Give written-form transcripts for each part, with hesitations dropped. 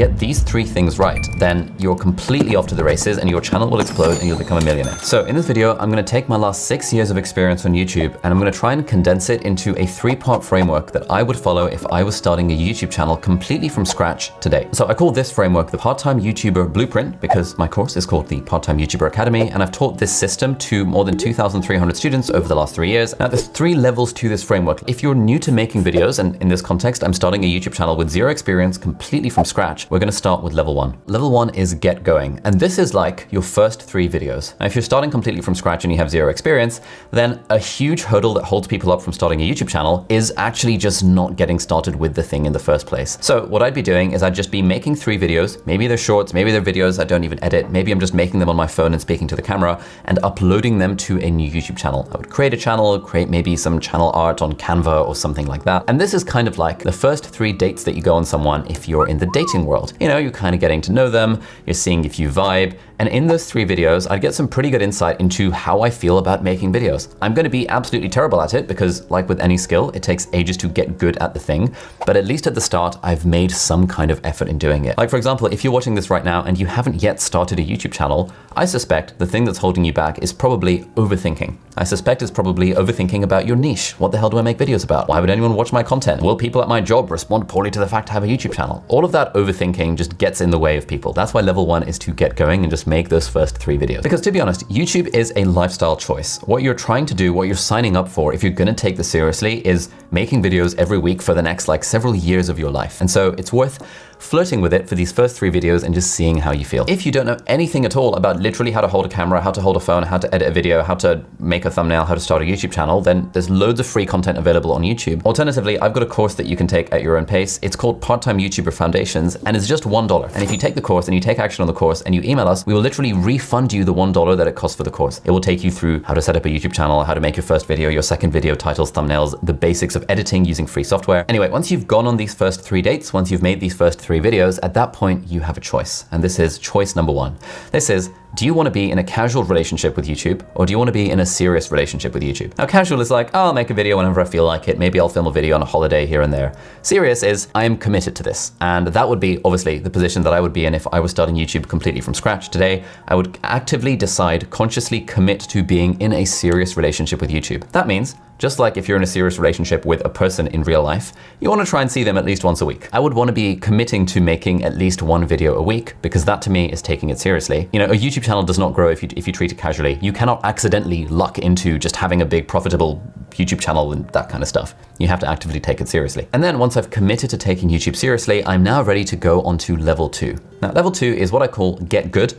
get these 3 things right, then you're completely off to the races and your channel will explode and you'll become a millionaire. So in this video, I'm gonna take my last 6 years of experience on YouTube and I'm gonna try and condense it into a 3-part framework that I would follow if I was starting a YouTube channel completely from scratch today. So I call this framework the Part-Time YouTuber Blueprint because my course is called the Part-Time YouTuber Academy, and I've taught this system to more than 2,300 students over the last 3 years. Now there's 3 levels to this framework. If you're new to making videos, and in this context, I'm starting a YouTube channel with 0 experience completely from scratch, we're gonna start with level 1. Level 1 is get going. And this is like your first 3 videos. Now, if you're starting completely from scratch and you have 0 experience, then a huge hurdle that holds people up from starting a YouTube channel is actually just not getting started with the thing in the first place. So what I'd be doing is I'd just be making 3 videos. Maybe they're shorts, maybe they're videos I don't even edit. Maybe I'm just making them on my phone and speaking to the camera and uploading them to a new YouTube channel. I would create a channel, create maybe some channel art on Canva or something like that. And this is kind of like the first 3 dates that you go on someone if you're in the dating world. You know, you're kind of getting to know them, you're seeing if you vibe. And in those 3 videos, I'd get some pretty good insight into how I feel about making videos. I'm gonna be absolutely terrible at it because, like with any skill, it takes ages to get good at the thing. But at least at the start, I've made some kind of effort in doing it. Like for example, if you're watching this right now and you haven't yet started a YouTube channel, I suspect the thing that's holding you back is probably overthinking. I suspect it's probably overthinking about your niche. What the hell do I make videos about? Why would anyone watch my content? Will people at my job respond poorly to the fact I have a YouTube channel? All of that overthinking just gets in the way of people. That's why level 1 is to get going and just make those first 3 videos. Because to be honest, YouTube is a lifestyle choice. What you're trying to do, what you're signing up for, if you're gonna take this seriously, is making videos every week for the next like several years of your life. And so it's worth flirting with it for these first 3 videos and just seeing how you feel. If you don't know anything at all about literally how to hold a camera, how to hold a phone, how to edit a video, how to make a thumbnail, how to start a YouTube channel, then there's loads of free content available on YouTube. Alternatively, I've got a course that you can take at your own pace. It's called Part-Time YouTuber Foundations and it's just $1. And if you take the course and you take action on the course and you email us, we will literally refund you the $1 that it costs for the course. It will take you through how to set up a YouTube channel, how to make your first video, your second video, titles, thumbnails, the basics of editing using free software. Anyway, once you've gone on these first 3 dates, once you've made these first 3 videos, at that point you have a choice. And this is choice number 1. This is, do you want to be in a casual relationship with YouTube or do you want to be in a serious relationship with YouTube? Now casual is like, oh, I'll make a video whenever I feel like it. Maybe I'll film a video on a holiday here and there. Serious is, I am committed to this. And that would be obviously the position that I would be in if I was starting YouTube completely from scratch today. I would actively decide, consciously commit to being in a serious relationship with YouTube. That means, just like if you're in a serious relationship with a person in real life, you want to try and see them at least once a week. I would want to be committing to making at least 1 video a week because that to me is taking it seriously. You know, a YouTube channel does not grow if you treat it casually. You cannot accidentally luck into just having a big profitable YouTube channel and that kind of stuff. You have to actively take it seriously. And then once I've committed to taking YouTube seriously, I'm now ready to go on to level 2. Now level 2 is what I call get good,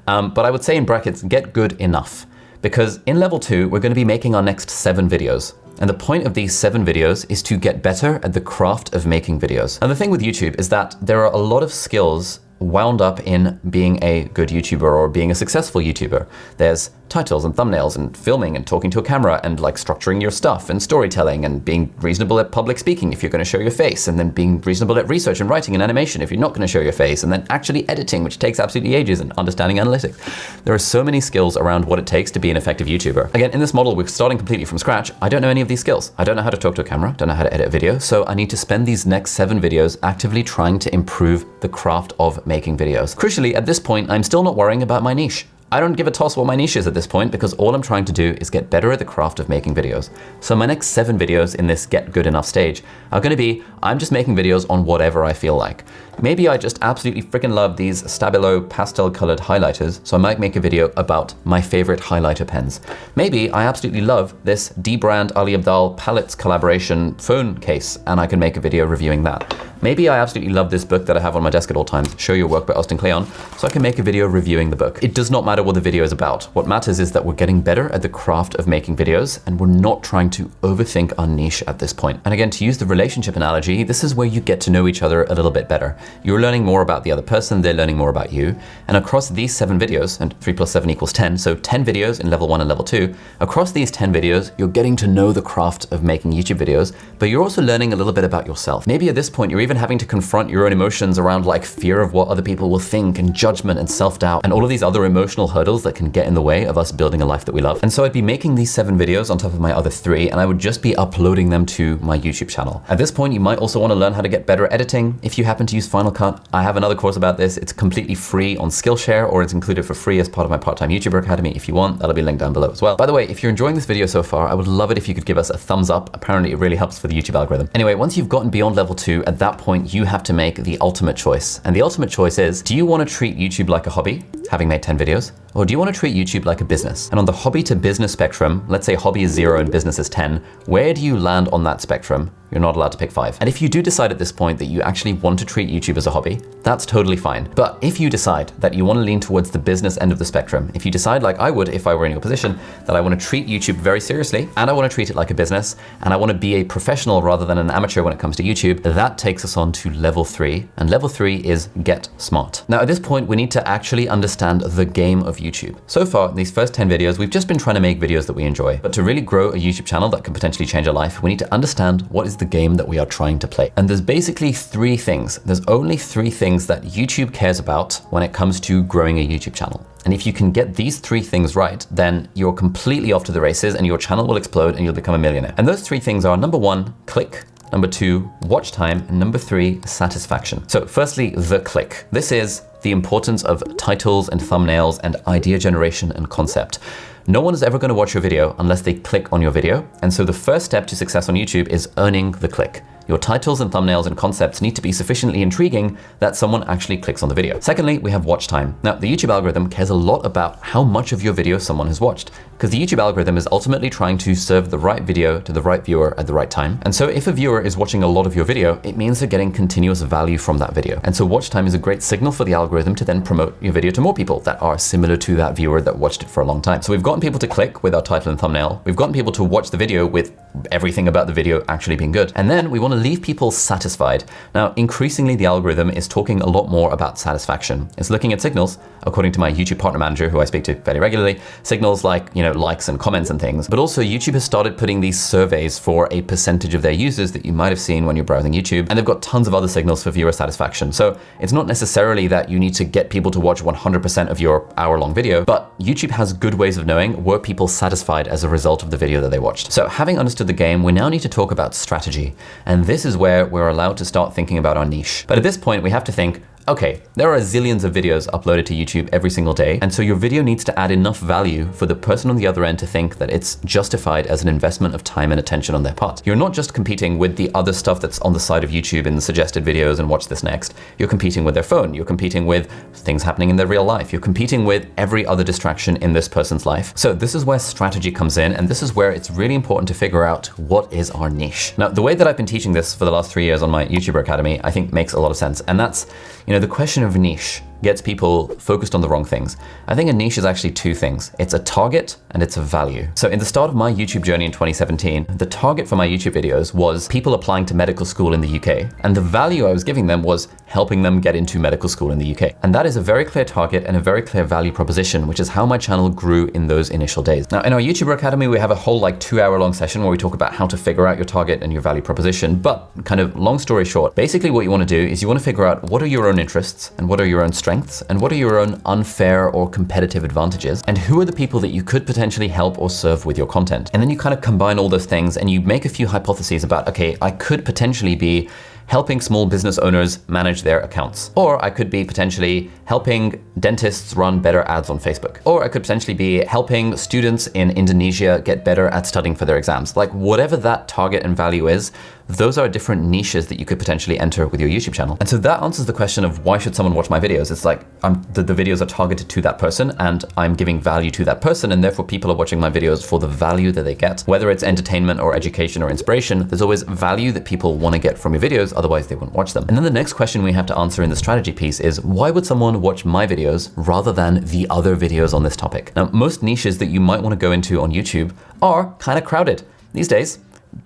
but I would say in brackets, get good enough. Because in level 2, we're gonna be making our next 7 videos. And the point of these 7 videos is to get better at the craft of making videos. And the thing with YouTube is that there are a lot of skills wound up in being a good YouTuber or being a successful YouTuber. There's titles and thumbnails and filming and talking to a camera and like structuring your stuff and storytelling and being reasonable at public speaking if you're going to show your face, and then being reasonable at research and writing and animation if you're not going to show your face, and then actually editing, which takes absolutely ages, and understanding analytics. There are so many skills around what it takes to be an effective YouTuber. Again, in this model, we're starting completely from scratch. I don't know any of these skills. I don't know how to talk to a camera, don't know how to edit a video, so I need to spend these next 7 videos actively trying to improve the craft of making videos. Crucially, at this point, I'm still not worrying about my niche. I don't give a toss what my niche is at this point because all I'm trying to do is get better at the craft of making videos. So my next 7 videos in this get good enough stage are gonna be, I'm just making videos on whatever I feel like. Maybe I just absolutely freaking love these Stabilo pastel colored highlighters, so I might make a video about my favorite highlighter pens. Maybe I absolutely love this D-brand Ali Abdaal palettes collaboration phone case, and I can make a video reviewing that. Maybe I absolutely love this book that I have on my desk at all times, Show Your Work by Austin Kleon, so I can make a video reviewing the book. It does not matter what the video is about. What matters is that we're getting better at the craft of making videos, and we're not trying to overthink our niche at this point. And again, to use the relationship analogy, this is where you get to know each other a little bit better. You're learning more about the other person, they're learning more about you. And across these 7 videos, and 3 + 7 = 10, so 10 videos in level 1 and level 2, across these 10 videos, you're getting to know the craft of making YouTube videos, but you're also learning a little bit about yourself. Maybe at this point, you're even even having to confront your own emotions around like fear of what other people will think and judgment and self-doubt and all of these other emotional hurdles that can get in the way of us building a life that we love. And so I'd be making these 7 videos on top of my other 3, and I would just be uploading them to my YouTube channel. At this point, you might also want to learn how to get better editing. If you happen to use Final Cut, I have another course about this. It's completely free on Skillshare, or it's included for free as part of my part-time YouTuber Academy. If you want, that'll be linked down below as well. By the way, if you're enjoying this video so far, I would love it if you could give us a thumbs up. Apparently it really helps for the YouTube algorithm. Anyway, once you've gotten beyond level 2, at that point, you have to make the ultimate choice. And the ultimate choice is, do you want to treat YouTube like a hobby, having made 10 videos? Or do you want to treat YouTube like a business? And on the hobby to business spectrum, let's say hobby is 0 and business is 10, where do you land on that spectrum? You're not allowed to pick 5. And if you do decide at this point that you actually want to treat YouTube as a hobby, that's totally fine. But if you decide that you want to lean towards the business end of the spectrum, if you decide like I would if I were in your position, that I want to treat YouTube very seriously, and I want to treat it like a business, and I want to be a professional rather than an amateur when it comes to YouTube, that takes us on to level 3. And level 3 is get smart. Now at this point, we need to actually understand the game of YouTube. So far, in these first 10 videos, we've just been trying to make videos that we enjoy. But to really grow a YouTube channel that can potentially change our life, we need to understand what is the game that we are trying to play. And there's basically 3 things. There's only 3 things that YouTube cares about when it comes to growing a YouTube channel. And if you can get these 3 things right, then you're completely off to the races and your channel will explode and you'll become a millionaire. And those 3 things are number 1, click. Number 2, watch time. And number 3, satisfaction. So firstly, the click. This is the importance of titles and thumbnails and idea generation and concept. No one is ever going to watch your video unless they click on your video. And so the first step to success on YouTube is earning the click. Your titles and thumbnails and concepts need to be sufficiently intriguing that someone actually clicks on the video. Secondly, we have watch time. Now, the YouTube algorithm cares a lot about how much of your video someone has watched, because the YouTube algorithm is ultimately trying to serve the right video to the right viewer at the right time. And so if a viewer is watching a lot of your video, it means they're getting continuous value from that video. And so watch time is a great signal for the algorithm to then promote your video to more people that are similar to that viewer that watched it for a long time. So we've gotten people to click with our title and thumbnail. We've gotten people to watch the video with everything about the video actually being good. And then we want to leave people satisfied. Now, increasingly, the algorithm is talking a lot more about satisfaction. It's looking at signals, according to my YouTube partner manager, who I speak to fairly regularly, signals like, likes and comments and things. But also YouTube has started putting these surveys for a percentage of their users that you might have seen when you're browsing YouTube. And they've got tons of other signals for viewer satisfaction. So it's not necessarily that you need to get people to watch 100% of your hour-long video, but YouTube has good ways of knowing were people satisfied as a result of the video that they watched. So having understood the game, we now need to talk about strategy. And this is where we're allowed to start thinking about our niche. But at this point, we have to think, okay, there are zillions of videos uploaded to YouTube every single day, and so your video needs to add enough value for the person on the other end to think that it's justified as an investment of time and attention on their part. You're not just competing with the other stuff that's on the side of YouTube in the suggested videos and watch this next. You're competing with their phone. You're competing with things happening in their real life. You're competing with every other distraction in this person's life. So this is where strategy comes in, and this is where it's really important to figure out what is our niche. Now, the way that I've been teaching this for the last 3 years on my YouTuber Academy, I think makes a lot of sense, and that's, the question of niche gets people focused on the wrong things. I think a niche is actually 2 things. It's a target and it's a value. So in the start of my YouTube journey in 2017, the target for my YouTube videos was people applying to medical school in the UK. And the value I was giving them was helping them get into medical school in the UK. And that is a very clear target and a very clear value proposition, which is how my channel grew in those initial days. Now, in our YouTuber Academy, we have a whole 2-hour-long session where we talk about how to figure out your target and your value proposition. But kind of long story short, basically what you want to do is you want to figure out what are your own interests and what are your own strengths and what are your own unfair or competitive advantages, and who are the people that you could potentially help or serve with your content. And then you kind of combine all those things and you make a few hypotheses about, okay, I could potentially be helping small business owners manage their accounts. Or I could be potentially helping dentists run better ads on Facebook. Or I could potentially be helping students in Indonesia get better at studying for their exams. Whatever that target and value is, those are different niches that you could potentially enter with your YouTube channel. And so that answers the question of why should someone watch my videos? It's the videos are targeted to that person and I'm giving value to that person, and therefore people are watching my videos for the value that they get. Whether it's entertainment or education or inspiration, there's always value that people want to get from your videos, otherwise they wouldn't watch them. And then the next question we have to answer in the strategy piece is, why would someone watch my videos rather than the other videos on this topic? Now, most niches that you might want to go into on YouTube are kind of crowded. These days,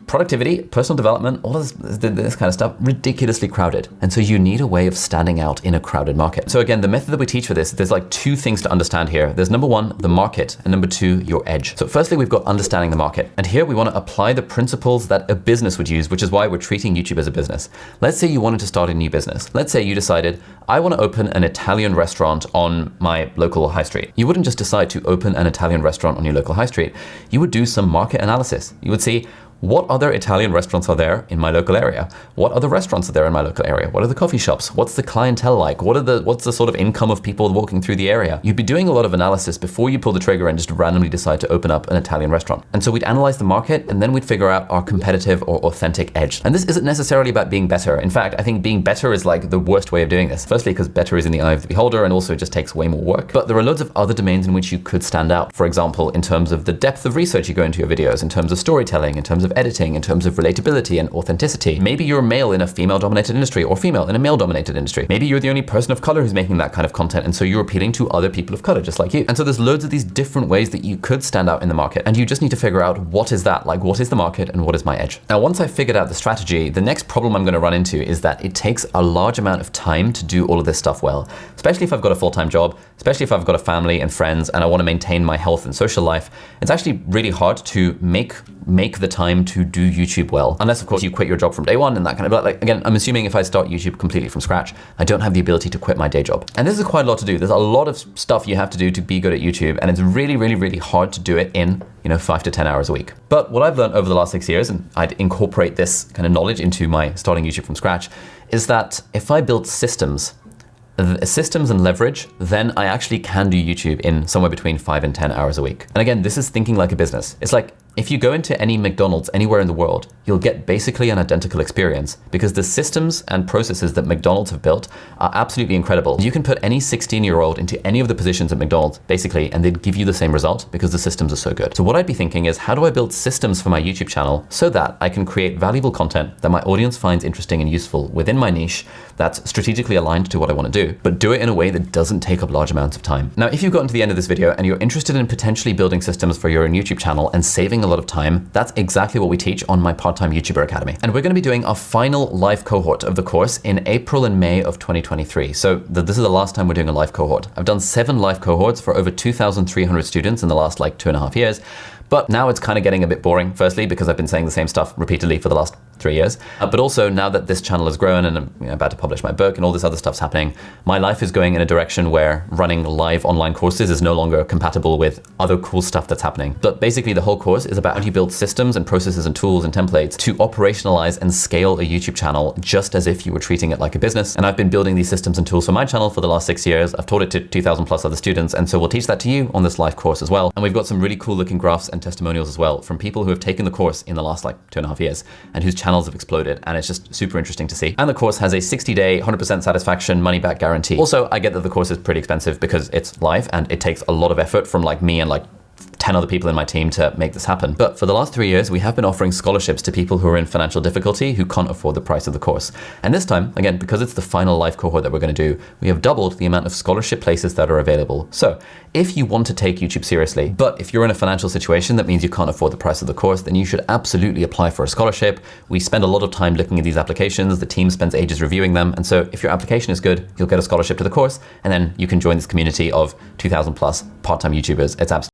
productivity, personal development, all of this kind of stuff, ridiculously crowded. And so you need a way of standing out in a crowded market. So again, the method that we teach for this, there's like two things to understand here. There's number one, the market, and number two, your edge. So firstly, we've got understanding the market. And here we want to apply the principles that a business would use, which is why we're treating YouTube as a business. Let's say you wanted to start a new business. Let's say you decided, I want to open an Italian restaurant on my local high street. You wouldn't just decide to open an Italian restaurant on your local high street. You would do some market analysis. You would see, what other Italian restaurants are there in my local area? What other restaurants are there in my local area? What are the coffee shops? What's the clientele like? What's the sort of income of people walking through the area? You'd be doing a lot of analysis before you pull the trigger and just randomly decide to open up an Italian restaurant. And so we'd analyze the market, and then we'd figure out our competitive or authentic edge. And this isn't necessarily about being better. In fact, I think being better is like the worst way of doing this. Firstly, because better is in the eye of the beholder, and also it just takes way more work. But there are loads of other domains in which you could stand out. For example, in terms of the depth of research you go into your videos, in terms of storytelling, in terms of editing, in terms of relatability and authenticity. Maybe you're male in a female-dominated industry, or female in a male-dominated industry. Maybe you're the only person of color who's making that kind of content, and so you're appealing to other people of color just like you. And so there's loads of these different ways that you could stand out in the market, and you just need to figure out what is that, like what is the market and what is my edge. Now, once I've figured out the strategy, the next problem I'm going to run into is that it takes a large amount of time to do all of this stuff well, especially if I've got a full-time job, especially if I've got a family and friends and I want to maintain my health and social life. It's actually really hard to make the time to do YouTube well, unless of course you quit your job from day one and that kind of, but like, again, I'm assuming if I start YouTube completely from scratch, I don't have the ability to quit my day job. And this is quite a lot to do. There's a lot of stuff you have to do to be good at YouTube, and it's really, really, really hard to do it in, 5 to 10 hours a week. But what I've learned over the last 6 years, and I'd incorporate this kind of knowledge into my starting YouTube from scratch, is that if I build systems and leverage, then I actually can do YouTube in somewhere between 5 and 10 hours a week. And again, this is thinking like a business. It's like, if you go into any McDonald's anywhere in the world, you'll get basically an identical experience because the systems and processes that McDonald's have built are absolutely incredible. You can put any 16-year-old into any of the positions at McDonald's, basically, and they'd give you the same result because the systems are so good. So what I'd be thinking is, how do I build systems for my YouTube channel so that I can create valuable content that my audience finds interesting and useful within my niche that's strategically aligned to what I want to do, but do it in a way that doesn't take up large amounts of time. Now, if you've gotten to the end of this video and you're interested in potentially building systems for your own YouTube channel and saving a lot of time, that's exactly what we teach on my Part-Time YouTuber Academy. And we're going to be doing our final live cohort of the course in April and May of 2023. So this is the last time we're doing a live cohort. I've done 7 live cohorts for over 2,300 students in the last 2.5 years. But now it's kind of getting a bit boring, firstly, because I've been saying the same stuff repeatedly for the last 3 years. But also now that this channel has grown and I'm about to publish my book and all this other stuff's happening, my life is going in a direction where running live online courses is no longer compatible with other cool stuff that's happening. But basically the whole course is about how you build systems and processes and tools and templates to operationalize and scale a YouTube channel just as if you were treating it like a business. And I've been building these systems and tools for my channel for the last 6 years. I've taught it to 2,000 plus other students. And so we'll teach that to you on this live course as well. And we've got some really cool looking graphs and testimonials as well from people who have taken the course in the last 2.5 years and whose channels have exploded. And it's just super interesting to see. And the course has a 60-day, 100% satisfaction money back guarantee. Also, I get that the course is pretty expensive because it's live and it takes a lot of effort from me and 10 other people in my team to make this happen. But for the last 3 years, we have been offering scholarships to people who are in financial difficulty who can't afford the price of the course. And this time, again, because it's the final live cohort that we're going to do, we have doubled the amount of scholarship places that are available. So if you want to take YouTube seriously, but if you're in a financial situation that means you can't afford the price of the course, then you should absolutely apply for a scholarship. We spend a lot of time looking at these applications. The team spends ages reviewing them. And so if your application is good, you'll get a scholarship to the course, and then you can join this community of 2,000 plus part-time YouTubers. It's absolutely